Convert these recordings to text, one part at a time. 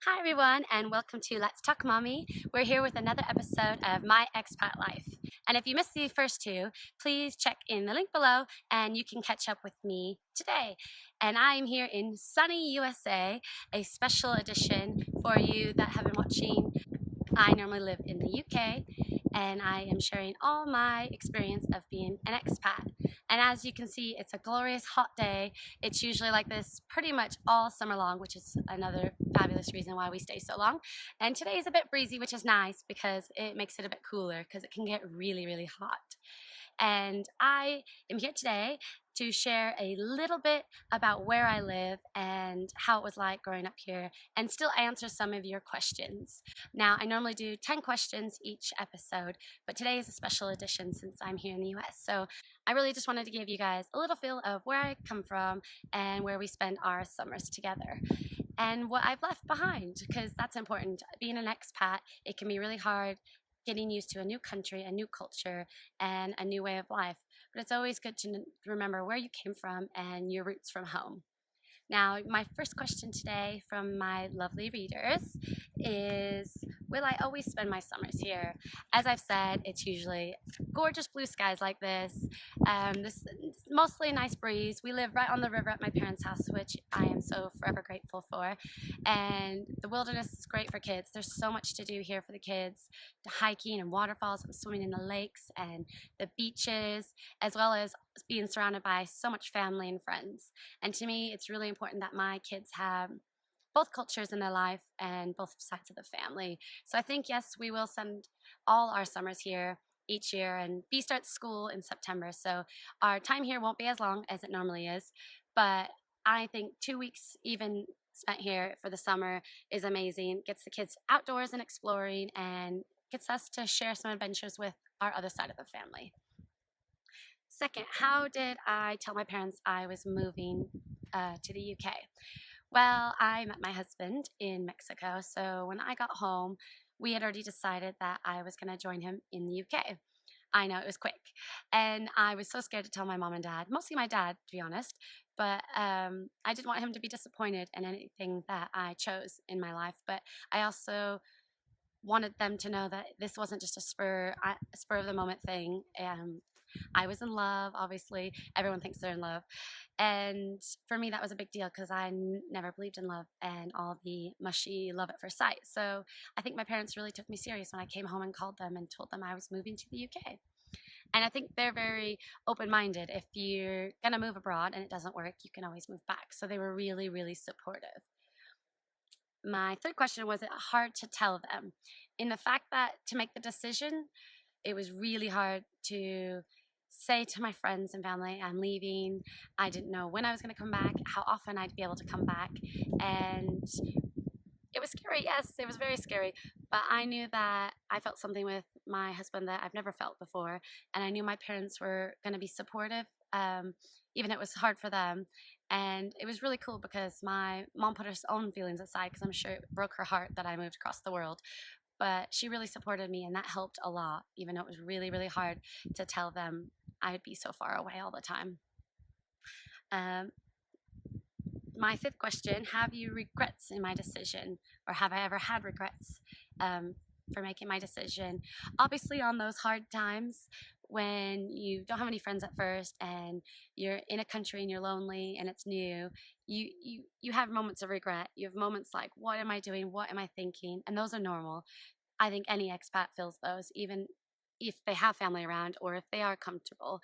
Hi everyone and welcome to Let's Talk Mommy. We're here with another episode of My Expat Life. And if you missed the first two, please check in the link below and you can catch up with me today. And I'm here in sunny USA, a special edition for you that have been watching. I normally live in the UK and I am sharing all my experience of being an expat. And as you can see, it's a glorious hot day. It's usually like this pretty much all summer long, which is another fabulous reason why we stay so long. And today is a bit breezy, which is nice because it makes it a bit cooler because it can get really, really hot. And I am here today to share a little bit about where I live and how it was like growing up here and still answer some of your questions. Now, I normally do 10 questions each episode, but today is a special edition since I'm here in the US. So I really just wanted to give you guys a little feel of where I come from and where we spend our summers together and what I've left behind, because that's important. Being an expat, it can be really hard getting used to a new country, a new culture, and a new way of life. But it's always good to remember where you came from and your roots from home. Now, my first question today from my lovely readers is, will I always spend my summers here? As I've said, it's usually gorgeous blue skies like this. This mostly a nice breeze. We live right on the river at my parents' house, which I am so forever grateful for. And the wilderness is great for kids. There's so much to do here for the kids. The hiking and waterfalls and swimming in the lakes and the beaches, as well as being surrounded by so much family and friends. And to me, it's really important that my kids have both cultures in their life and both sides of the family. So I think, yes, we will send all our summers here each year, and B starts school in September. So our time here won't be as long as it normally is, but I think 2 weeks even spent here for the summer is amazing. Gets the kids outdoors and exploring and gets us to share some adventures with our other side of the family. Second, how did I tell my parents I was moving to the UK? Well, I met my husband in Mexico, so when I got home, we had already decided that I was going to join him in the UK. I know, it was quick, and I was so scared to tell my mom and dad, mostly my dad, to be honest, but I didn't want him to be disappointed in anything that I chose in my life, but I also wanted them to know that this wasn't just a spur of the moment thing. I was in love, obviously. Everyone thinks they're in love. And for me, that was a big deal because I never believed in love and all the mushy love at first sight. So I think my parents really took me serious when I came home and called them and told them I was moving to the UK. And I think they're very open-minded. If you're going to move abroad and it doesn't work, you can always move back. So they were really, really supportive. My third question, was it hard to tell them? In the fact that to make the decision, it was really hard to say to my friends and family, I'm leaving. I didn't know when I was going to come back, how often I'd be able to come back. And it was scary, yes, it was very scary. But I knew that I felt something with my husband that I've never felt before. And I knew my parents were going to be supportive, even if it was hard for them. And it was really cool because my mom put her own feelings aside because I'm sure it broke her heart that I moved across the world. But she really supported me, and that helped a lot, even though it was really, really hard to tell them I'd be so far away all the time. My fifth question, have you regrets in my decision, or have I ever had regrets for making my decision? Obviously, on those hard times when you don't have any friends at first and you're in a country and you're lonely and it's new, you have moments of regret. You have moments like, what am I doing? What am I thinking? And those are normal. I think any expat feels those, even if they have family around or if they are comfortable.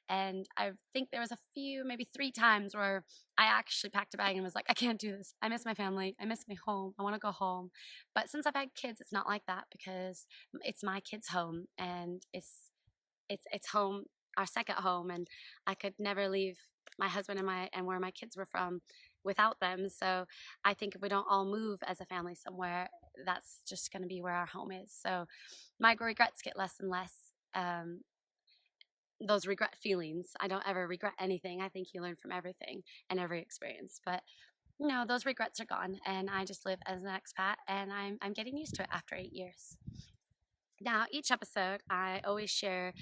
And I think there was a few, maybe 3 times where I actually packed a bag and was like, I can't do this. I miss my family. I miss my home. I want to go home. But since I've had kids, it's not like that because it's my kids' home, and it's home, our second home, and I could never leave my husband and where my kids were from without them. So I think if we don't all move as a family somewhere, that's just going to be where our home is. So my regrets get less and less. Those regret feelings, I don't ever regret anything. I think you learn from everything and every experience. But no, those regrets are gone, and I just live as an expat, and I'm getting used to it after 8 years. Now, each episode, I always share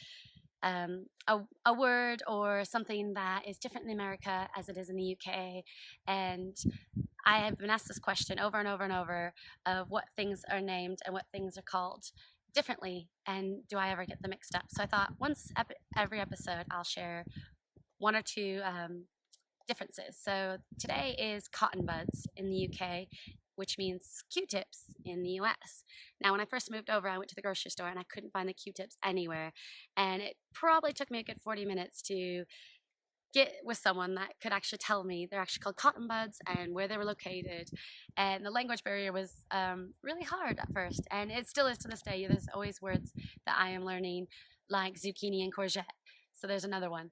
a word or something that is different in America as it is in the UK. And I have been asked this question over and over and over of what things are named and what things are called differently, and do I ever get them mixed up? So I thought every episode I'll share one or two differences. So today is cotton buds in the UK, which means Q-tips in the US. Now, when I first moved over, I went to the grocery store and I couldn't find the Q-tips anywhere. And it probably took me a good 40 minutes to get with someone that could actually tell me they're actually called cotton buds and where they were located. And the language barrier was really hard at first, and it still is to this day. There's always words that I am learning, like zucchini and courgette. So there's another one.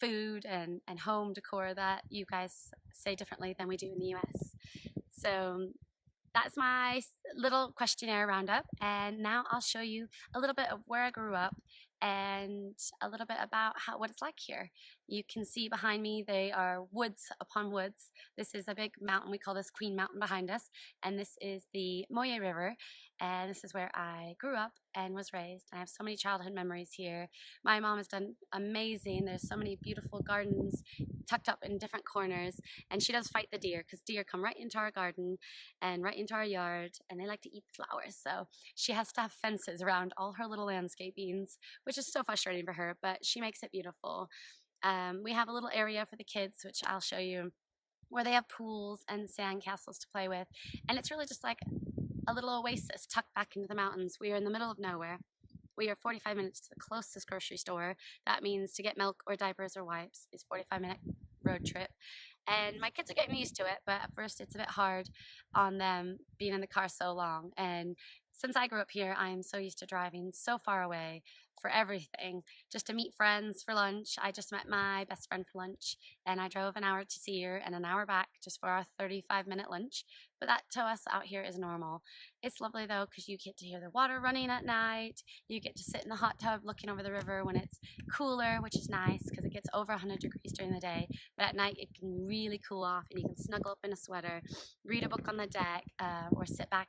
Food and home decor that you guys say differently than we do in the US. So that's my little questionnaire roundup, and now I'll show you a little bit of where I grew up and a little bit about what it's like here. You can see behind me they are woods upon woods. This is a big mountain, we call this Queen Mountain behind us, and this is the Moye River, and this is where I grew up and was raised. I have so many childhood memories here. My mom has done amazing. There's so many beautiful gardens tucked up in different corners, and she does fight the deer because deer come right into our garden and right into our yard, and they like to eat the flowers. So she has to have fences around all her little landscapings, which is so frustrating for her, but she makes it beautiful. We have a little area for the kids, which I'll show you, where they have pools and sand castles to play with, and it's really just like a little oasis tucked back into the mountains. We are in the middle of nowhere. We are 45 minutes to the closest grocery store. That means to get milk or diapers or wipes is 45-minute road trip. And my kids are getting used to it, but at first it's a bit hard on them being in the car so long. And since I grew up here, I am so used to driving so far away for everything, just to meet friends for lunch. I just met my best friend for lunch, and I drove an hour to see her and an hour back just for our 35-minute lunch. But that to us out here is normal. It's lovely though, because you get to hear the water running at night. You get to sit in the hot tub looking over the river when it's cooler, which is nice because it gets over 100 degrees during the day. But at night it can really cool off, and you can snuggle up in a sweater, read a book on the deck, or sit back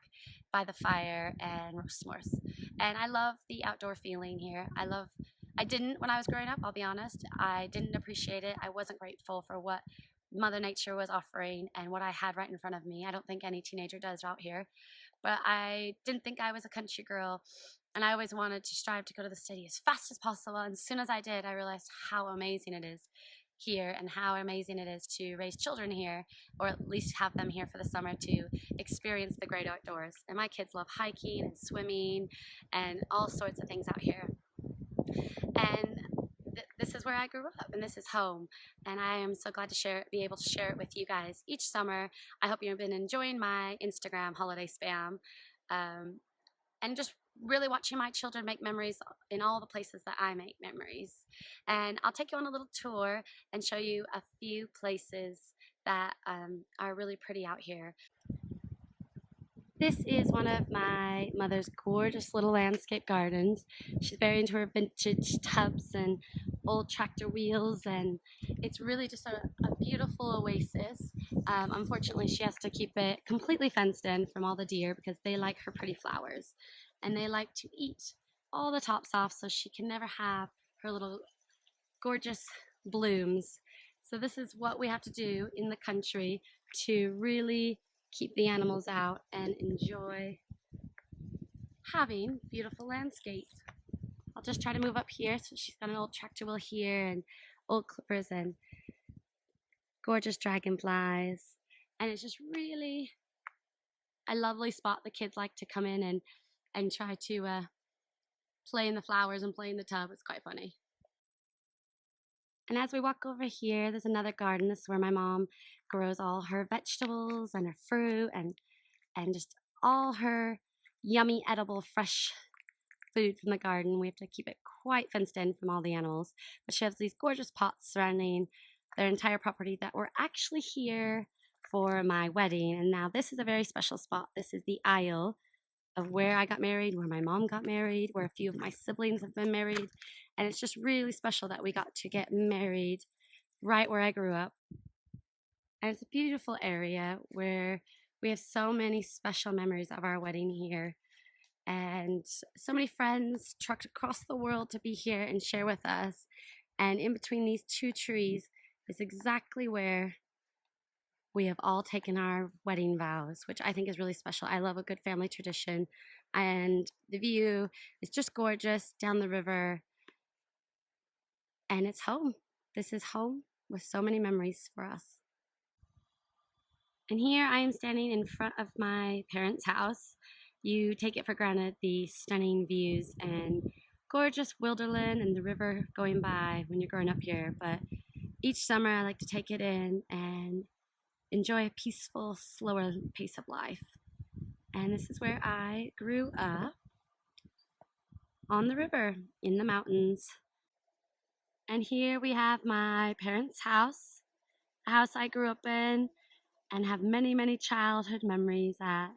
by the fire and roast s'mores. And I love the outdoor feeling here. I didn't when I was growing up, I'll be honest. I didn't appreciate it. I wasn't grateful for what Mother Nature was offering and what I had right in front of me. I don't think any teenager does out here. But I didn't think I was a country girl, and I always wanted to strive to go to the city as fast as possible. And as soon as I did, I realized how amazing it is here and how amazing it is to raise children here, or at least have them here for the summer to experience the great outdoors. And my kids love hiking and swimming and all sorts of things out here. And this is where I grew up, and this is home, and I am so glad to be able to share it with you guys each summer. I hope you've been enjoying my Instagram holiday spam, and just really watching my children make memories in all the places that I make memories. And I'll take you on a little tour and show you a few places that are really pretty out here. This is one of my mother's gorgeous little landscape gardens. She's very into her vintage tubs and old tractor wheels, and it's really just a beautiful oasis. Unfortunately, she has to keep it completely fenced in from all the deer because they like her pretty flowers, and they like to eat all the tops off, so she can never have her little gorgeous blooms. So this is what we have to do in the country to really keep the animals out and enjoy having beautiful landscapes. I'll just try to move up here. So she's got an old tractor wheel here and old clippers and gorgeous dragonflies. And it's just really a lovely spot. The kids like to come in and try to play in the flowers and play in the tub. It's quite funny. And as we walk over here, there's another garden. This is where my mom grows all her vegetables and her fruit and just all her yummy, edible, fresh food from the garden. We have to keep it quite fenced in from all the animals. But she has these gorgeous pots surrounding their entire property that were actually here for my wedding. And now this is a very special spot. This is the aisle of where I got married, where my mom got married, where a few of my siblings have been married. And it's just really special that we got to get married right where I grew up. And it's a beautiful area where we have so many special memories of our wedding here. And so many friends trucked across the world to be here and share with us. And in between these two trees is exactly where we have all taken our wedding vows, which I think is really special. I love a good family tradition, and the view is just gorgeous down the river, and it's home. This is home with so many memories for us. And here I am standing in front of my parents' house. You take it for granted the stunning views and gorgeous wilderland and the river going by when you're growing up here, but each summer I like to take it in and enjoy a peaceful, slower pace of life. And this is where I grew up, on the river, in the mountains. And here we have my parents' house, the house I grew up in and have many, many childhood memories at.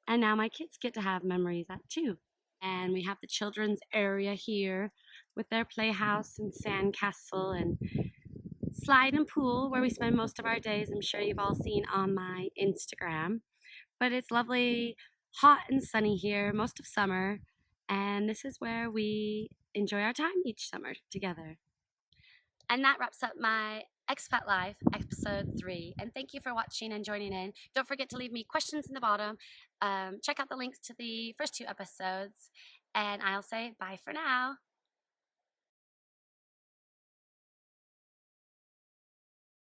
And now my kids get to have memories at too. And we have the children's area here with their playhouse and sandcastle and slide and pool where we spend most of our days. I'm sure you've all seen on my Instagram. But it's lovely, hot and sunny here most of summer. And this is where we enjoy our time each summer together. And that wraps up my Expat Life episode 3. And thank you for watching and joining in. Don't forget to leave me questions in the bottom. Check out the links to the first 2 episodes. And I'll say bye for now.